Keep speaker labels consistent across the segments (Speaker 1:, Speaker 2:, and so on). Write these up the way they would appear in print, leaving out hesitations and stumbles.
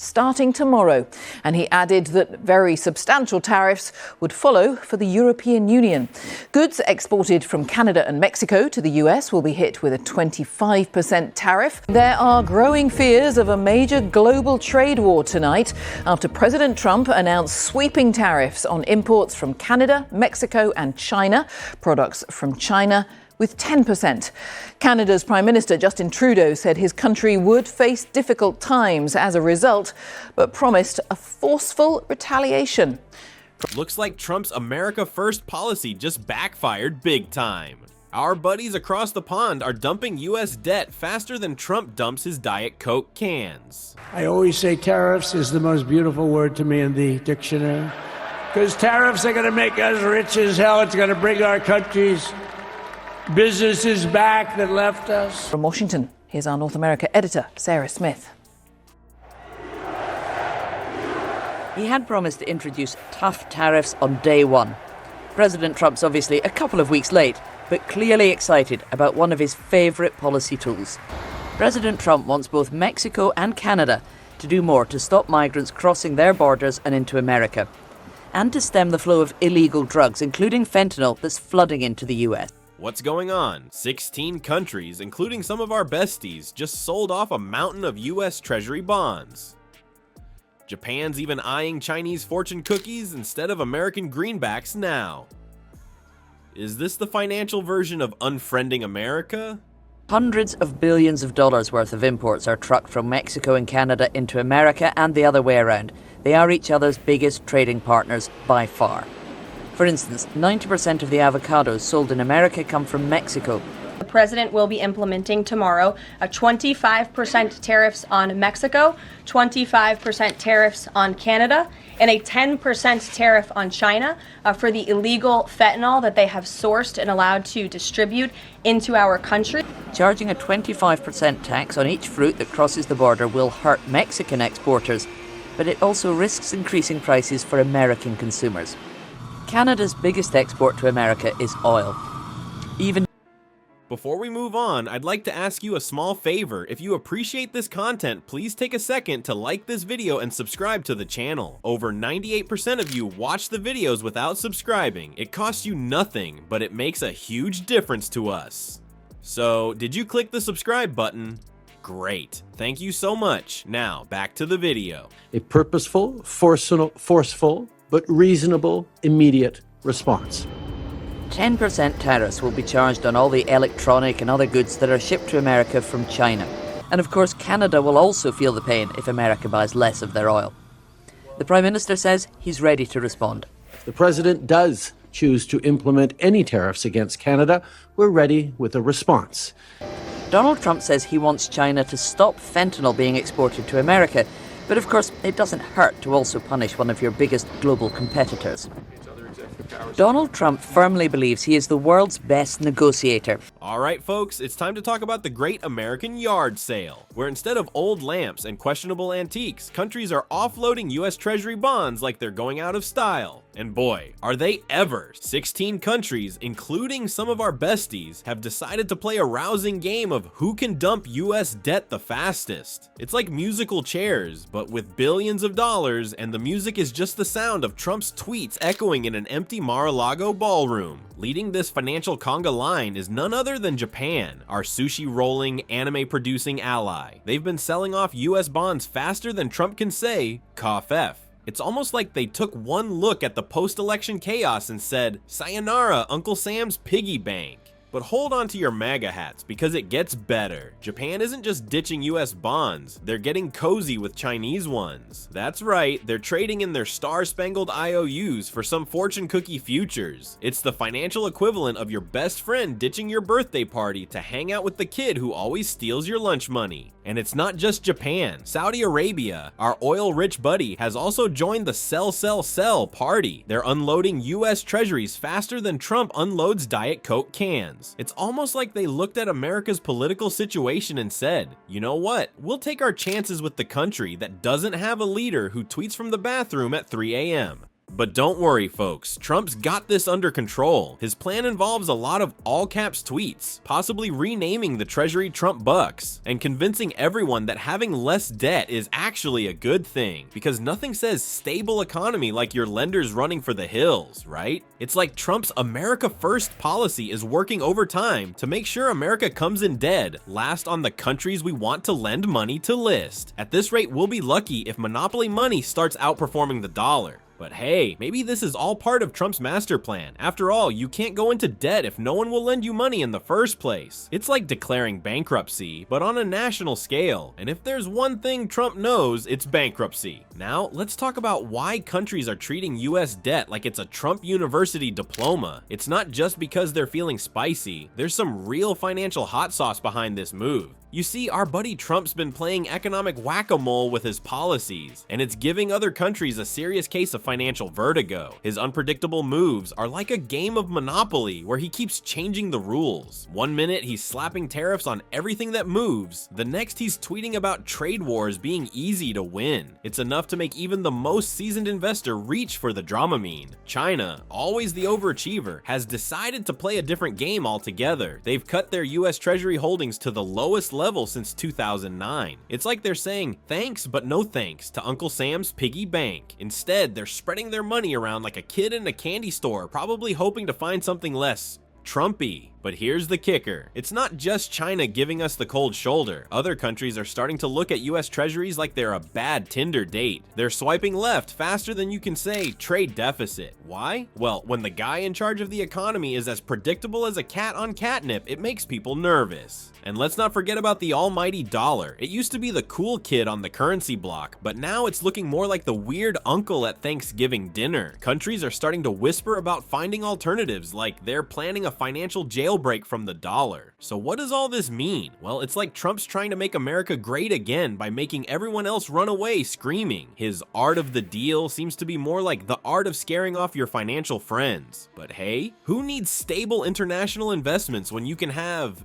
Speaker 1: starting tomorrow. And he added that very substantial tariffs would follow for the European Union. Goods exported from Canada and Mexico to the US will be hit with a 25% tariff. There are growing fears of a major global trade war tonight after President Trump announced sweeping tariffs on imports from Canada, Mexico and China, products from China with 10%. Canada's Prime Minister Justin Trudeau said his country would face difficult times as a result, but promised a forceful retaliation.
Speaker 2: Looks like Trump's America First policy just backfired big time. Our buddies across the pond are dumping U.S. debt faster than Trump dumps his Diet Coke cans.
Speaker 3: I always say tariffs is the most beautiful word to me in the dictionary, because tariffs are going to make us rich as hell. It's going to bring our country's businesses back that left us.
Speaker 1: From Washington, here's our North America editor, Sarah Smith.
Speaker 4: He had promised to introduce tough tariffs on day one. President Trump's obviously a couple of weeks late, but clearly excited about one of his favourite policy tools. President Trump wants both Mexico and Canada to do more to stop migrants crossing their borders and into America, and to stem the flow of illegal drugs, including fentanyl, that's flooding into the US.
Speaker 2: What's going on? 16 countries, including some of our besties, just sold off a mountain of US Treasury bonds. Japan's even eyeing Chinese fortune cookies instead of American greenbacks now. Is this the financial version of unfriending America?
Speaker 4: Hundreds of billions of dollars worth of imports are trucked from Mexico and Canada into America and the other way around. They are each other's biggest trading partners by far. For instance, 90% of the avocados sold in America come from Mexico.
Speaker 5: The president will be implementing tomorrow a 25% tariffs on Mexico, 25% tariffs on Canada, and a 10% tariff on China for the illegal fentanyl that they have sourced and allowed to distribute into our country.
Speaker 4: Charging a 25% tax on each fruit that crosses the border will hurt Mexican exporters, but it also risks increasing prices for American consumers. Canada's biggest export to America is oil.
Speaker 2: Before we move on, I'd like to ask you a small favor. If you appreciate this content, please take a second to like this video and subscribe to the channel. Over 98% of you watch the videos without subscribing. It costs you nothing, but it makes a huge difference to us. So, did you click the subscribe button? Great. Thank you so much. Now, back to the video.
Speaker 6: A purposeful, forceful, but reasonable, immediate response.
Speaker 4: 10% tariffs will be charged on all the electronic and other goods that are shipped to America from China. And of course, Canada will also feel the pain if America buys less of their oil. The Prime Minister says he's ready to respond.
Speaker 6: If the President does choose to implement any tariffs against Canada, we're ready with a response.
Speaker 4: Donald Trump says he wants China to stop fentanyl being exported to America, but of course it doesn't hurt to also punish one of your biggest global competitors. Donald Trump firmly believes he is the world's best negotiator.
Speaker 2: Alright folks, it's time to talk about the Great American Yard Sale, where instead of old lamps and questionable antiques, countries are offloading US Treasury bonds like they're going out of style. And boy, are they ever! 16 countries, including some of our besties, have decided to play a rousing game of who can dump US debt the fastest. It's like musical chairs, but with billions of dollars, and the music is just the sound of Trump's tweets echoing in an empty Mar-a-Lago ballroom. Leading this financial conga line is none other than Japan, our sushi-rolling, anime-producing ally. They've been selling off US bonds faster than Trump can say, cough F. It's almost like they took one look at the post-election chaos and said, sayonara, Uncle Sam's piggy bank. But hold on to your MAGA hats, because it gets better. Japan isn't just ditching US bonds, they're getting cozy with Chinese ones. That's right, they're trading in their star-spangled IOUs for some fortune cookie futures. It's the financial equivalent of your best friend ditching your birthday party to hang out with the kid who always steals your lunch money. And it's not just Japan. Saudi Arabia, our oil-rich buddy, has also joined the sell party. They're unloading US treasuries faster than Trump unloads Diet Coke cans. It's almost like they looked at America's political situation and said, you know what, we'll take our chances with the country that doesn't have a leader who tweets from the bathroom at 3 a.m. But don't worry, folks, Trump's got this under control. His plan involves a lot of all-caps tweets, possibly renaming the Treasury Trump bucks, and convincing everyone that having less debt is actually a good thing, because nothing says stable economy like your lenders running for the hills, right? It's like Trump's America First policy is working overtime to make sure America comes in dead last on the countries we want to lend money to list. At this rate, we'll be lucky if monopoly money starts outperforming the dollar. But hey, maybe this is all part of Trump's master plan. After all, you can't go into debt if no one will lend you money in the first place. It's like declaring bankruptcy, but on a national scale. And if there's one thing Trump knows, it's bankruptcy. Now, let's talk about why countries are treating US debt like it's a Trump University diploma. It's not just because they're feeling spicy. There's some real financial hot sauce behind this move. You see, our buddy Trump's been playing economic whack-a-mole with his policies, and it's giving other countries a serious case of financial vertigo. His unpredictable moves are like a game of Monopoly where he keeps changing the rules. One minute he's slapping tariffs on everything that moves, the next he's tweeting about trade wars being easy to win. It's enough to make even the most seasoned investor reach for the Dramamine. China, always the overachiever, has decided to play a different game altogether. They've cut their US Treasury holdings to the lowest level since 2009. It's like they're saying thanks but no thanks to Uncle Sam's piggy bank. Instead, they're spreading their money around like a kid in a candy store, probably hoping to find something less Trumpy. But here's the kicker. It's not just China giving us the cold shoulder. Other countries are starting to look at US treasuries like they're a bad Tinder date. They're swiping left faster than you can say trade deficit. Why? Well, when the guy in charge of the economy is as predictable as a cat on catnip, it makes people nervous. And let's not forget about the almighty dollar. It used to be the cool kid on the currency block, but now it's looking more like the weird uncle at Thanksgiving dinner. Countries are starting to whisper about finding alternatives, like they're planning a financial jailbreak from the dollar. So what does all this mean? Well, it's like Trump's trying to make America great again by making everyone else run away screaming. His art of the deal seems to be more like the art of scaring off your financial friends. But hey, who needs stable international investments when you can have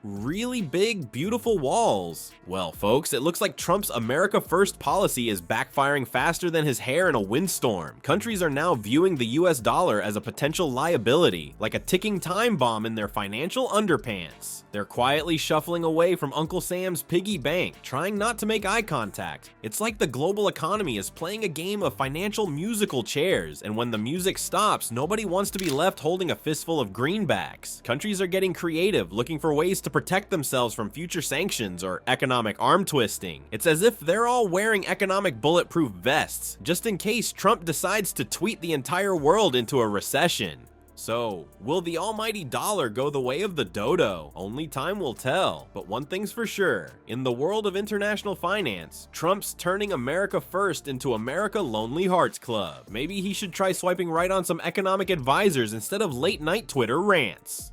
Speaker 2: really big, beautiful walls? Well, folks, it looks like Trump's America First policy is backfiring faster than his hair in a windstorm. Countries are now viewing the US dollar as a potential liability, like a ticking time bomb in their financial underpants. They're quietly shuffling away from Uncle Sam's piggy bank, trying not to make eye contact. It's like the global economy is playing a game of financial musical chairs, and when the music stops, nobody wants to be left holding a fistful of greenbacks. Countries are getting creative, looking for ways to protect themselves from future sanctions or economic arm twisting. It's as if they're all wearing economic bulletproof vests, just in case Trump decides to tweet the entire world into a recession. So, will the almighty dollar go the way of the dodo? Only time will tell. But one thing's for sure, in the world of international finance, Trump's turning America First into America Lonely Hearts Club. Maybe he should try swiping right on some economic advisors instead of late night Twitter rants.